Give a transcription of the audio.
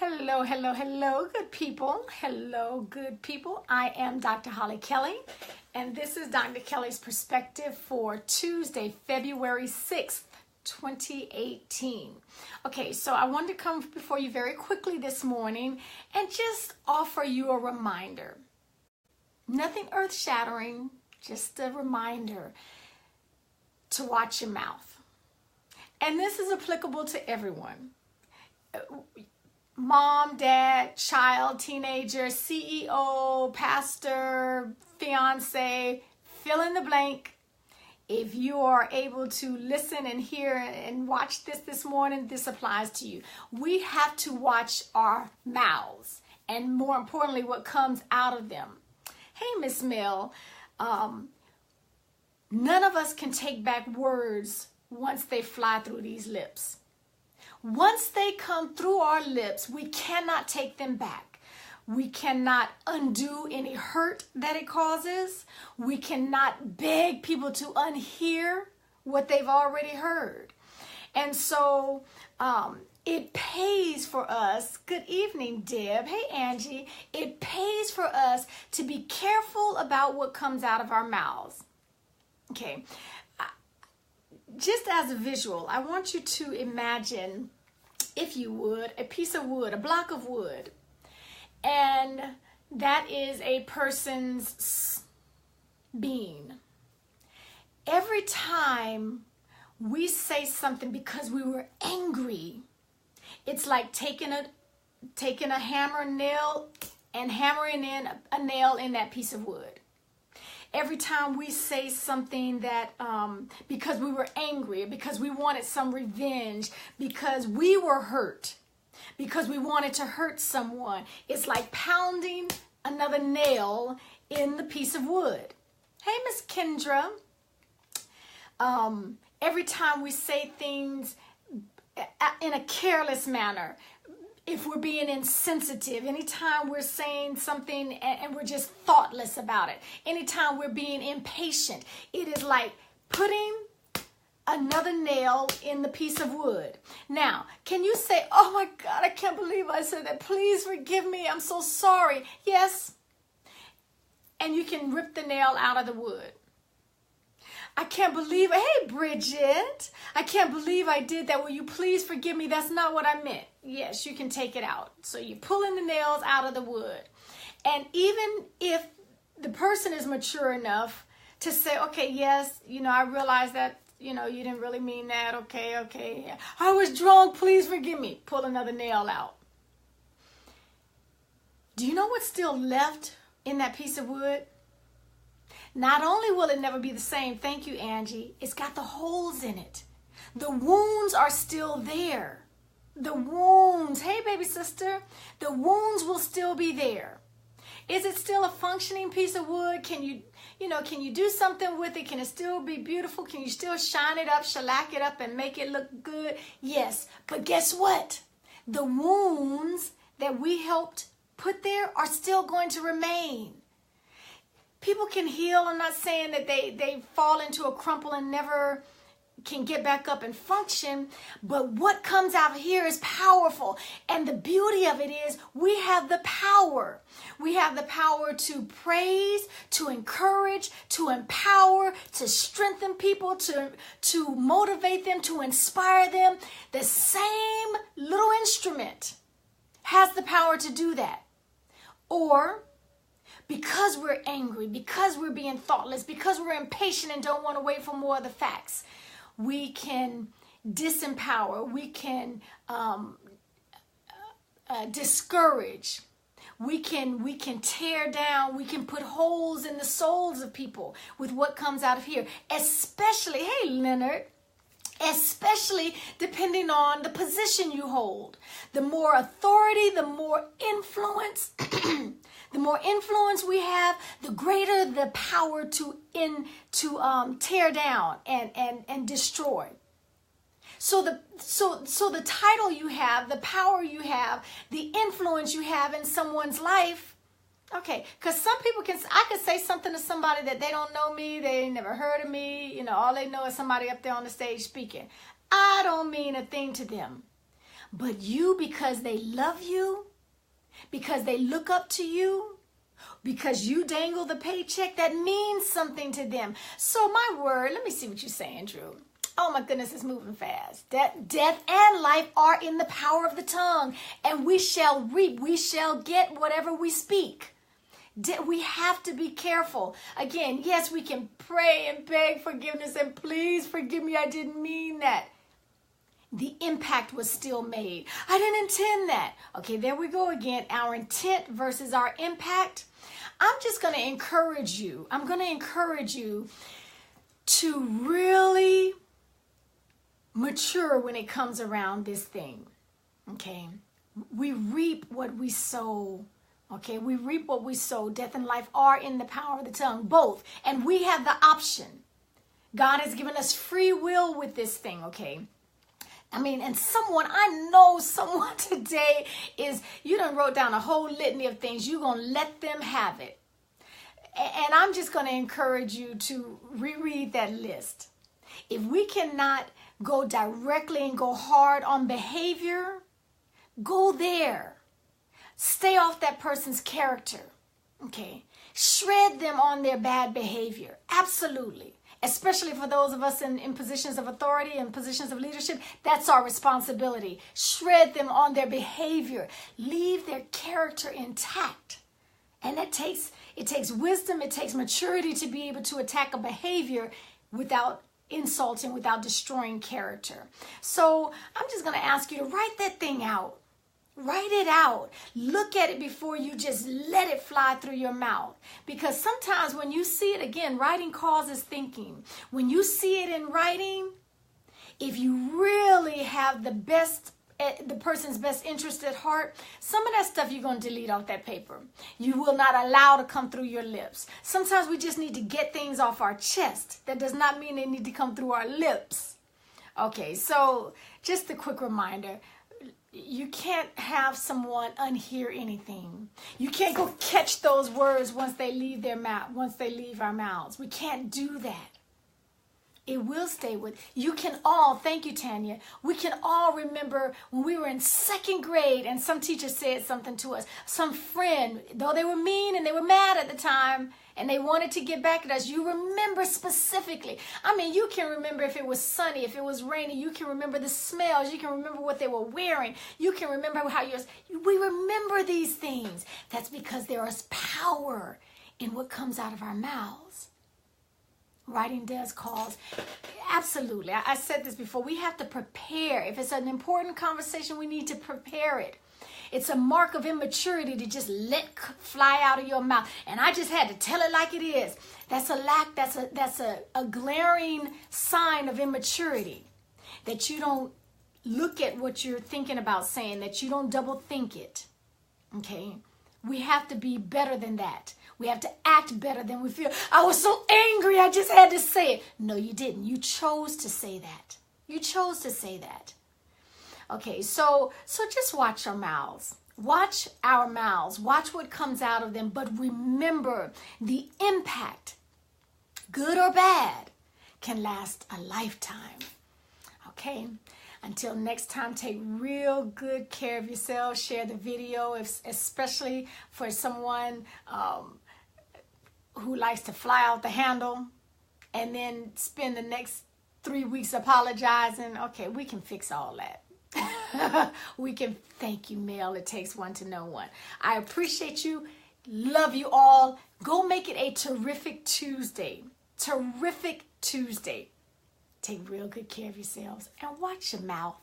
Hello, hello, hello, good people. Hello, good people. I am Dr. Hollie Kelly, and this is Dr. Kelly's perspective for Tuesday, February 6th, 2018. Okay, so I wanted to come before you very quickly this morning and just offer you a reminder. Nothing earth-shattering, just a reminder to watch your mouth. And this is applicable to everyone. Mom, dad, child, teenager, CEO, pastor, fiance, fill in the blank. If you are able to listen and hear and watch this morning, this applies to you. We have to watch our mouths and, more importantly, what comes out of them. Hey, Miss Mill, none of us can take back words once they fly through these lips. Once they come through our lips, we cannot take them back. We cannot undo any hurt that it causes. We cannot beg people to unhear what they've already heard. And so it pays for us. Good evening, Deb. Hey, Angie. It pays for us to be careful about what comes out of our mouths. Okay. Just as a visual, I want you to imagine, if you would, a piece of wood, a block of wood, and that is a person's being. Every time we say something because we were angry, it's like taking a hammer nail and hammering in a nail in that piece of wood. Every time we say something that because we were angry, because we wanted some revenge, because we were hurt, because we wanted to hurt someone, it's like pounding another nail in the piece of wood. Hey, Miss Kendra. Every time we say things in a careless manner, if we're being insensitive, anytime we're saying something and we're just thoughtless about it, anytime we're being impatient, it is like putting another nail in the piece of wood. Now, can you say, oh my God, I can't believe I said that. Please forgive me. I'm so sorry. Yes. And you can rip the nail out of the wood. I can't believe, hey, Bridget, I can't believe I did that. Will you please forgive me? That's not what I meant. Yes, you can take it out. So you're pulling the nails out of the wood. And even if the person is mature enough to say, okay, yes, I realize that, you didn't really mean that. Okay. Yeah. I was drunk. Please forgive me. Pull another nail out. Do you know what's still left in that piece of wood? Not only will it never be the same, thank you, Angie, it's got the holes in it. The wounds are still there. The wounds, hey, baby sister, the wounds will still be there. Is it still a functioning piece of wood? Can you do something with it? Can it still be beautiful? Can you still shine it up, shellac it up, and make it look good? Yes, but guess what? The wounds that we helped put there are still going to remain. People can heal. I'm not saying that they fall into a crumple and never can get back up and function, but what comes out of here is powerful. And the beauty of it is we have the power. We have the power to praise, to encourage, to empower, to strengthen people, to motivate them, to inspire them. The same little instrument has the power to do that. Or because we're angry, because we're being thoughtless, because we're impatient and don't want to wait for more of the facts, we can disempower, we can discourage, we can tear down, we can put holes in the souls of people with what comes out of here. Especially, hey Leonard, especially depending on the position you hold. The more authority, the more influence, the more influence we have, the greater the power to tear down and destroy. So the title you have, the power you have, the influence you have in someone's life. Okay, because some people I could say something to somebody that they don't know me, they never heard of me, all they know is somebody up there on the stage speaking. I don't mean a thing to them. But you, because they love you, because they look up to you, because you dangle the paycheck, that means something to them. So my word, let me see what you're saying, Drew. Oh my goodness, it's moving fast. Death and life are in the power of the tongue, and we shall reap, we shall get whatever we speak. We have to be careful. Again, yes, we can pray and beg forgiveness and please forgive me, I didn't mean that. The impact was still made. I didn't intend that. Okay, there we go again. Our intent versus our impact. I'm just going to encourage you. I'm going to encourage you to really mature when it comes around this thing. Okay, we reap what we sow. Okay, we reap what we sow. Death and life are in the power of the tongue, both. And we have the option. God has given us free will with this thing, okay? I mean, and I know someone today you done wrote down a whole litany of things. You're going to let them have it. And I'm just going to encourage you to reread that list. If we cannot go directly and go hard on behavior, go there. Stay off that person's character, okay? Shred them on their bad behavior, absolutely. Especially for those of us in positions of authority and positions of leadership, that's our responsibility. Shred them on their behavior. Leave their character intact. And it takes wisdom, it takes maturity to be able to attack a behavior without insulting, without destroying character. So I'm just going to ask you to write that thing out. Write it out. Look at it before you just let it fly through your mouth. Because sometimes when you see it, again, writing causes thinking. When you see it in writing, if you really have the person's best interest at heart, some of that stuff you're going to delete off that paper. You will not allow to come through your lips. Sometimes we just need to get things off our chest. That does not mean they need to come through our lips. Okay, so just a quick reminder. You can't have someone unhear anything. You can't go catch those words once they leave our mouths. We can't do that. It will stay with you. Can all, thank you, Tanya. We can all remember when we were in second grade and some teacher said something to us. Some friend, though they were mean and they were mad at the time and they wanted to get back at us, you remember specifically. I mean, you can remember if it was sunny, if it was rainy. You can remember the smells. You can remember what they were wearing. You can remember we remember these things. That's because there is power in what comes out of our mouths. Writing does cause, absolutely. I said this before. We have to prepare. If it's an important conversation, we need to prepare it. It's a mark of immaturity to just let fly out of your mouth. And I just had to tell it like it is. That's a glaring sign of immaturity. That you don't look at what you're thinking about saying, that you don't double think it. Okay? We have to be better than that. We have to act better than we feel. I was so angry, I just had to say it. No, you didn't. You chose to say that. You chose to say that. Okay, so just watch our mouths. Watch our mouths. Watch what comes out of them. But remember, the impact, good or bad, can last a lifetime. Okay? Until next time, take real good care of yourself. Share the video, especially for someone who likes to fly out the handle and then spend the next 3 weeks apologizing. Okay, we can fix all that. We can. Thank you, Mel. It takes one to know one. I appreciate you. Love you all. Go make it a terrific Tuesday. Terrific Tuesday. Take real good care of yourselves and watch your mouth.